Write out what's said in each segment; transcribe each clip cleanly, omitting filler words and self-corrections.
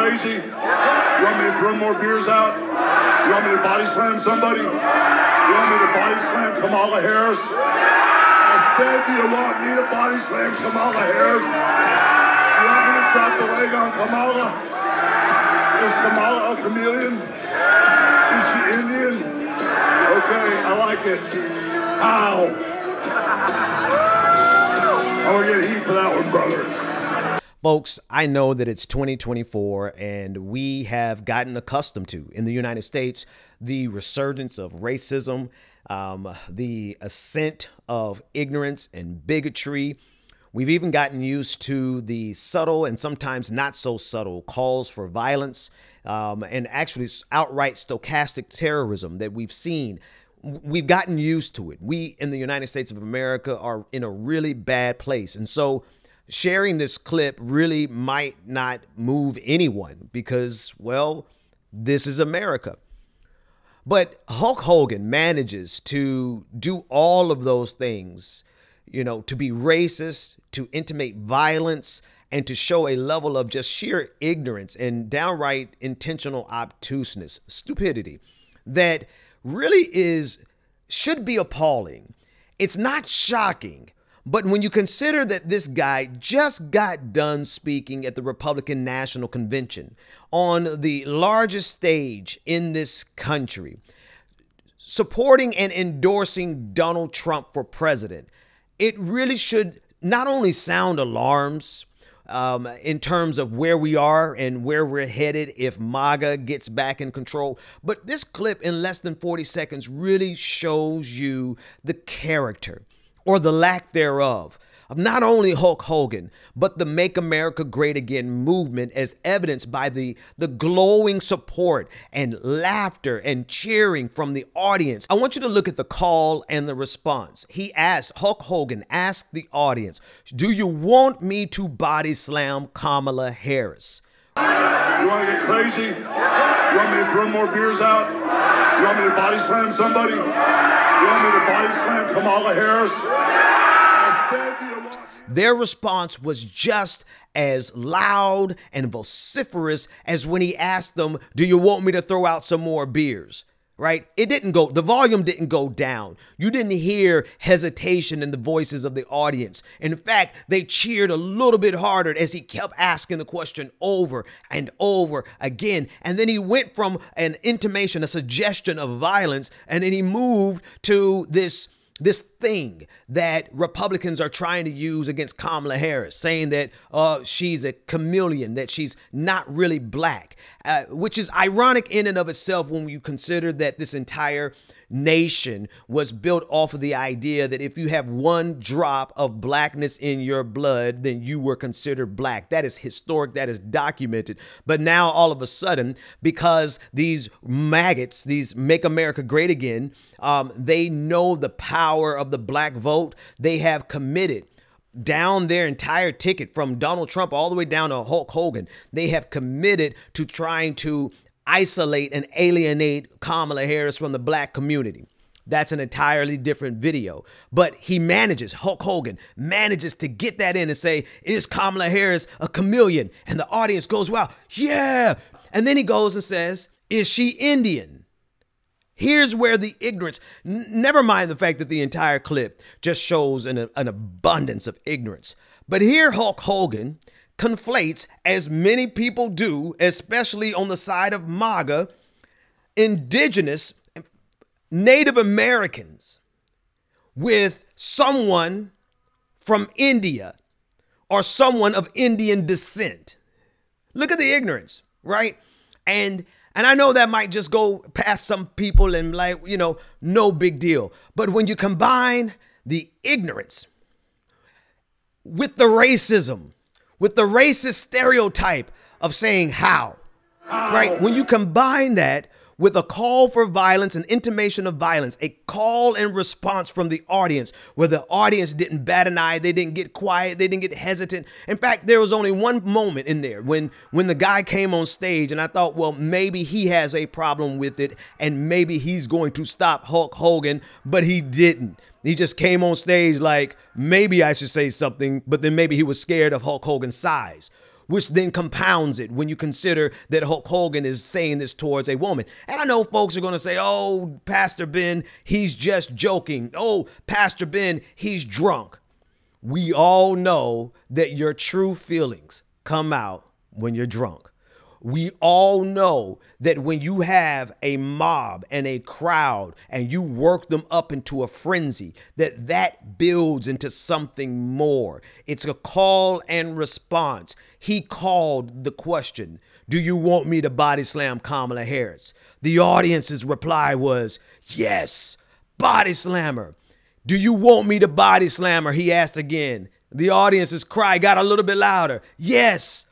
crazy? You want me to throw more beers out? You want me to body slam somebody? You want me to body slam Kamala Harris? I said, do you want me to body slam Kamala Harris? You want me to drop the leg on Kamala? Is Kamala a chameleon? Is she Indian? Okay, I like it. Ow. I'm gonna get heat for that one, brother. Folks, I know that it's 2024 and we have gotten accustomed to, in the United States, the resurgence of racism, the ascent of ignorance and bigotry. We've even gotten used to the subtle and sometimes not so subtle calls for violence and actually outright stochastic terrorism that we've seen. We've gotten used to it. We in the United States of America are in a really bad place. And so sharing this clip really might not move anyone because, well, this is America. But Hulk Hogan manages to do all of those things, you know, to be racist, to intimate violence, and to show a level of just sheer ignorance and downright intentional obtuseness, stupidity, that really should be appalling. It's not shocking, but when you consider that this guy just got done speaking at the Republican National Convention on the largest stage in this country, supporting and endorsing Donald Trump for president, it really should not only sound alarms in terms of where we are and where we're headed if MAGA gets back in control. But this clip in less than 40 seconds really shows you the character or the lack thereof of not only Hulk Hogan, but the Make America Great Again movement, as evidenced by the glowing support and laughter and cheering from the audience. I want you to look at the call and the response. Hulk Hogan asked the audience, do you want me to body slam Kamala Harris? You want to get crazy? You want me to throw more beers out? You want me to body slam somebody? You want me to body slam Kamala Harris? I said, their response was just as loud and vociferous as when he asked them, do you want me to throw out some more beers? Right? The volume didn't go down. You didn't hear hesitation in the voices of the audience. In fact, they cheered a little bit harder as he kept asking the question over and over again. And then he went from an intimation, a suggestion of violence, and then he moved to this thing that Republicans are trying to use against Kamala Harris, saying that she's a chameleon, that she's not really black, which is ironic in and of itself when you consider that this entire nation was built off of the idea that if you have one drop of blackness in your blood, then you were considered black. That is historic. That is documented. But now all of a sudden, because these maggots, these Make America Great Again, they know the power of the black vote. They have committed down their entire ticket from Donald Trump all the way down to Hulk Hogan. They have committed to trying to isolate and alienate Kamala Harris from the black community. That's an entirely different video. But Hulk Hogan manages to get that in and say, is Kamala Harris a chameleon? And the audience goes, wow, yeah. And then he goes and says, is she Indian? Here's where the ignorance, never mind the fact that the entire clip just shows an abundance of ignorance. But here Hulk Hogan conflates, as many people do, especially on the side of MAGA, indigenous Native Americans with someone from India or someone of Indian descent. Look at the ignorance, right? And I know that might just go past some people and like, you know, no big deal. But when you combine the ignorance with the racism, with the racist stereotype of saying how, right? When you combine that with a call for violence, an intimation of violence, a call and response from the audience where the audience didn't bat an eye, they didn't get quiet, they didn't get hesitant. In fact, there was only one moment in there when the guy came on stage and I thought, well, maybe he has a problem with it and maybe he's going to stop Hulk Hogan, but he didn't. He just came on stage like, maybe I should say something, but then maybe he was scared of Hulk Hogan's size. which then compounds it when you consider that Hulk Hogan is saying this towards a woman. And I know folks are going to say, oh, Pastor Ben, he's just joking. Oh, Pastor Ben, he's drunk. We all know that your true feelings come out when you're drunk. We all know that when you have a mob and a crowd and you work them up into a frenzy, that builds into something more. It's a call and response. He called the question, do you want me to body slam Kamala Harris? The audience's reply was, yes, body slammer. Do you want me to body slam her? He asked again. The audience's cry got a little bit louder. Yes.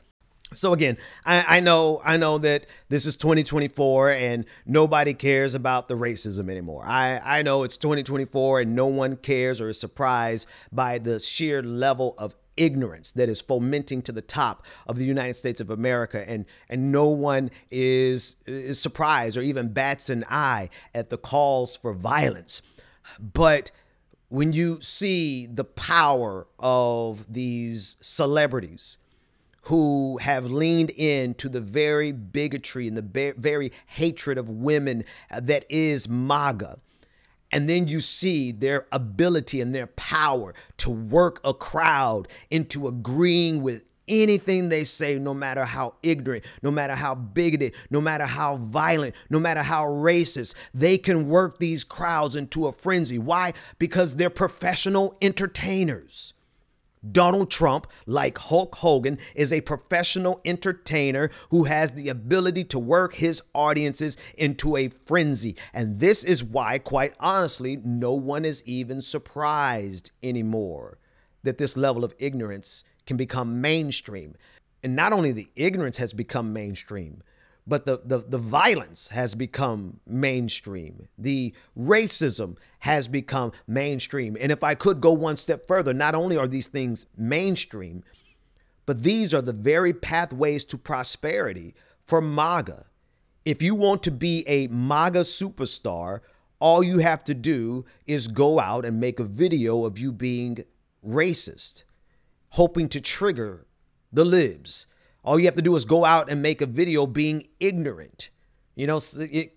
So again, I know that this is 2024 and nobody cares about the racism anymore. I know it's 2024 and no one cares or is surprised by the sheer level of ignorance that is fomenting to the top of the United States of America, and no one is surprised or even bats an eye at the calls for violence. But when you see the power of these celebrities who have leaned into the very bigotry and the very hatred of women that is MAGA, and then you see their ability and their power to work a crowd into agreeing with anything they say, no matter how ignorant, no matter how bigoted, no matter how violent, no matter how racist, they can work these crowds into a frenzy. Why? Because they're professional entertainers. Donald Trump, like Hulk Hogan, is a professional entertainer who has the ability to work his audiences into a frenzy. And this is why, quite honestly, no one is even surprised anymore that this level of ignorance can become mainstream. And not only the ignorance has become mainstream, but the violence has become mainstream. The racism has become mainstream. And if I could go one step further, not only are these things mainstream, but these are the very pathways to prosperity for MAGA. If you want to be a MAGA superstar, all you have to do is go out and make a video of you being racist, hoping to trigger the libs. All you have to do is go out and make a video being ignorant. You know,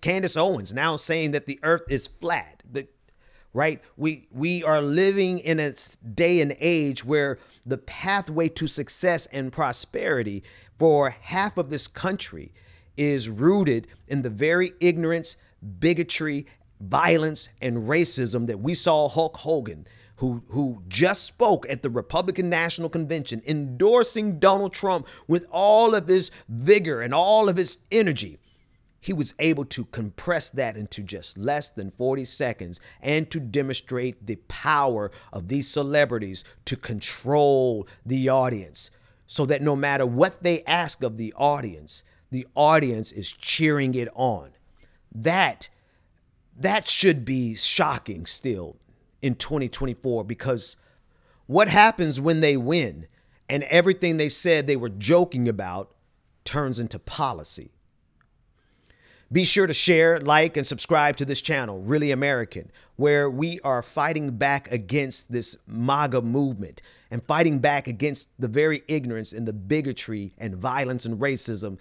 Candace Owens now saying that the earth is flat, right? We are living in a day and age where the pathway to success and prosperity for half of this country is rooted in the very ignorance, bigotry, violence, and racism that we saw Hulk Hogan, who just spoke at the Republican National Convention, endorsing Donald Trump with all of his vigor and all of his energy. He was able to compress that into just less than 40 seconds and to demonstrate the power of these celebrities to control the audience, so that no matter what they ask of the audience is cheering it on. That should be shocking still in 2024, because what happens when they win and everything they said they were joking about turns into policy? Be sure to share, like, and subscribe to this channel, Really American, where we are fighting back against this MAGA movement and fighting back against the very ignorance and the bigotry and violence and racism